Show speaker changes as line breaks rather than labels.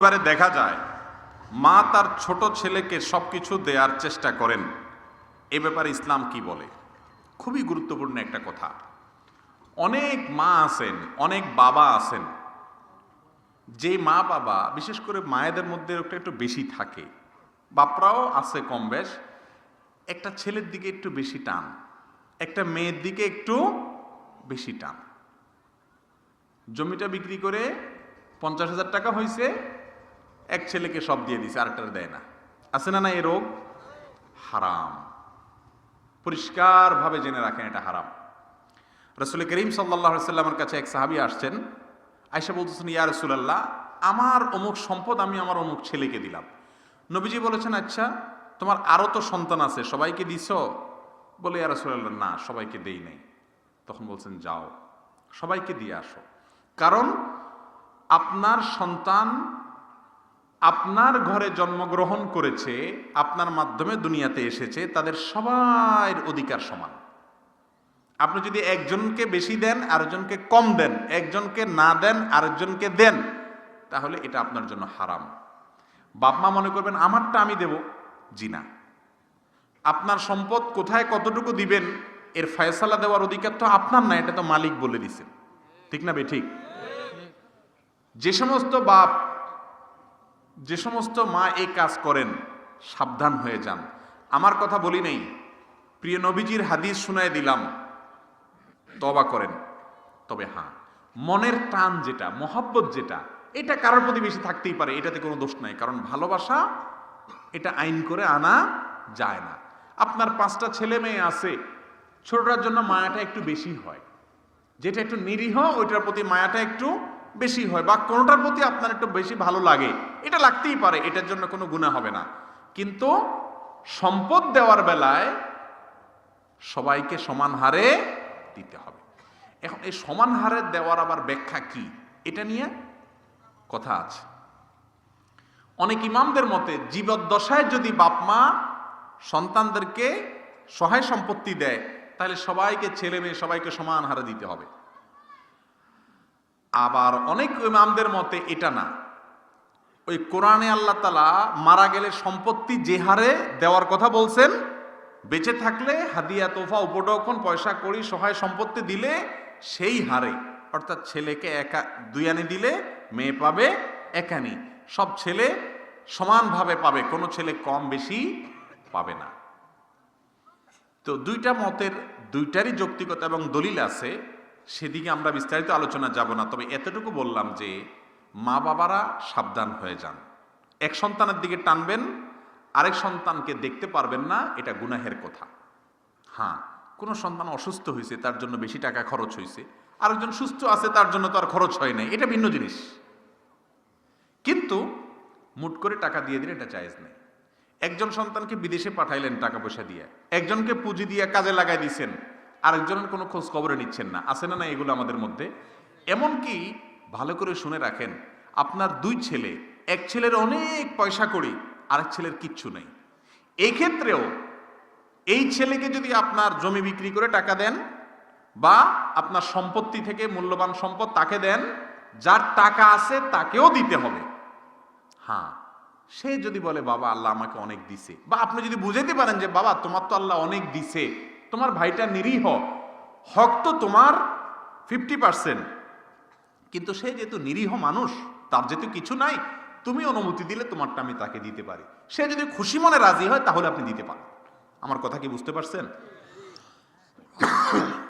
এবারে দেখা যায় মা তার ছোট ছেলেকে সবকিছু দেওয়ার চেষ্টা করেন। এ ব্যাপারে ইসলাম কি বলে? খুবই গুরুত্বপূর্ণ একটা কথা। অনেক মা আছেন, অনেক বাবা আছেন, যে মা বাবা বিশেষ করে মায়েদের মধ্যে একটা একটু বেশি থাকে, বাপরাও আছে কম বেশ, একটা ছেলের দিকে একটু বেশি টান, একটা মেয়ের দিকে একটু বেশি টান। জমিটা বিক্রি করে 50,000 টাকা হয়েছে, এক ছেলেকে সব দিয়ে দিছে, আরেকটার দেয় না। আছে না না? এ রোগ হারাম, পরিষ্কারভাবে জেনে রাখেন, এটা হারাম। রাসূল করিম সাল্লাল্লাহু আলাইহি সাল্লামের কাছে এক সাহাবী আসছেন, আয়েশা বলতেছেন, ইয়া রাসূলুল্লাহ, আমার অমুক সম্পদ আমি আমার অমুক ছেলেকে দিলাম। নবীজি বলেছেন, আচ্ছা তোমার আরো তো সন্তান আছে, সবাইকে দিছো? বলে, ইয়া রাসূলুল্লাহ, না সবাইকে দেই নাই। তখন বলছেন, যাও সবাইকে দিয়ে আসো, কারণ আপনার সন্তান আপনার ঘরে জন্মগ্রহণ করেছে, আপনার মাধ্যমে দুনিয়াতে এসেছে, তাদের সবার অধিকার সমান। আপনি যদি একজনকে বেশি দেন, আরেকজনকে কম দেন, একজনকে না দেন, আরেকজনকে দেন, তাহলে এটা আপনার জন্য হারাম। বাপ মা মনে করবেন আমারটা আমি দেব, জি না। আপনার সম্পদ কোথায় কতটুকু দিবেন এর ফয়সালা দেওয়ার অধিকার তো আপনার না, এটা তো মালিক বলে দিছেন, ঠিক না বেঠিক? যে সমস্ত বাপ, যে সমস্ত মা এই কাজ করেন, সাবধান হয়ে যান। আমার কথা বলি নেই, প্রিয় নবীজির হাদিস শুনায় দিলাম, তওবা করেন। তবে হ্যাঁ, মনের টান যেটা, মহব্বত যেটা, এটা কারোর প্রতি বেশি থাকতেই পারে, এটাতে কোনো দোষ নাই, কারণ ভালোবাসা এটা আইন করে আনা যায় না। আপনার 5টা ছেলে মেয়ে আছে, ছোটটার জন্য মায়াটা একটু বেশি হয়, যেটা একটু নিরীহ ওইটার প্রতি মায়াটা একটু বেশি হয়, বা কোনোটার প্রতি আপনার একটু বেশি ভালো লাগে, এটা লাগতেই পারে, এটার জন্য কোনো গুনাহ হবে না। কিন্তু সম্পদ দেওয়ার বেলায় সবাইকে সমান হারে দিতে হবে। এখন এই সমান হারে দেওয়ার আবার ব্যাখ্যা কি, এটা নিয়ে কথা আছে। অনেক ইমামদের মতে জীবদ্দশায় যদি বাপ মা সন্তানদেরকে সহায় সম্পত্তি দেয়, তাহলে সবাইকে, ছেলে মেয়ে সবাইকে সমান হারে দিতে হবে। আবার অনেক ইমামদের মতে এটা না, ওই কোরআনে আল্লাহ তাআলা মারা গেলে সম্পত্তি যে হারে দেওয়ার কথা বলছেন, বেঁচে থাকলে হাদিয়া, তোফা, উপঢৌকন, পয়সা কড়ি, সহায় সম্পত্তি দিলে সেই হারে, অর্থাৎ ছেলেকে 2 আনি দিলে মেয়ে পাবে 1 আনি, সব ছেলে সমানভাবে পাবে, কোনো ছেলে কম বেশি পাবে না। তো দুইটা মতের দুইটারই যৌক্তিকতা এবং দলিল আছে, সেদিকে আমরা বিস্তারিত আলোচনা যাব না। তবে এতটুকু বললাম যে মা বাবারা সাবধান হয়ে যান। এক সন্তানের দিকে টানবেন, আরেক সন্তানকে দেখতে পারবেন না, এটা গুনাহের কথা। হ্যাঁ, কোনো সন্তান অসুস্থ হয়েছে, তার জন্য বেশি টাকা খরচ হয়েছে, আরেকজন সুস্থ আছে, তার জন্য তো আর খরচ হয় নাই, এটা ভিন্ন জিনিস। কিন্তু মুট করে টাকা দিয়ে দিলে এটা জায়েজ নেই। একজন সন্তানকে বিদেশে পাঠাইলেন টাকা পয়সা দিয়ে, একজনকে পুঁজি দিয়ে কাজে লাগাই দিচ্ছেন, আরেকজনের কোনো খোঁজ খবরে নিচ্ছেন না, আছে না না এগুলো আমাদের মধ্যে? এমনকি ভালো করে শুনে রাখেন, আপনার 2 ছেলে, এক ছেলের অনেক পয়সা কড়ি, আরেক ছেলের কিচ্ছু নেই। এই ক্ষেত্রেও এই ছেলেকে যদি আপনার জমি বিক্রি করে টাকা দেন, বা আপনার সম্পত্তি থেকে মূল্যবান সম্পদ তাকে দেন, যার টাকা আছে তাকেও দিতে হবে। হ্যাঁ, সে যদি বলে বাবা আল্লাহ আমাকে অনেক দিছে, বা আপনি যদি বুঝাইতে পারেন যে বাবা তোমার তো আল্লাহ অনেক দিছে, তোমার ভাইটা নিরীহ, হক তো তোমার 50%, কিন্তু সে যেহেতু নিরীহ মানুষ, তার যেহেতু কিছু নাই, তুমি অনুমতি দিলে তোমারটা আমি তাকে দিতে পারি। সে যদি খুশি মনে রাজি হয় তাহলে আপনি দিতে পারেন। আমার কথা কি বুঝতে পারছেন?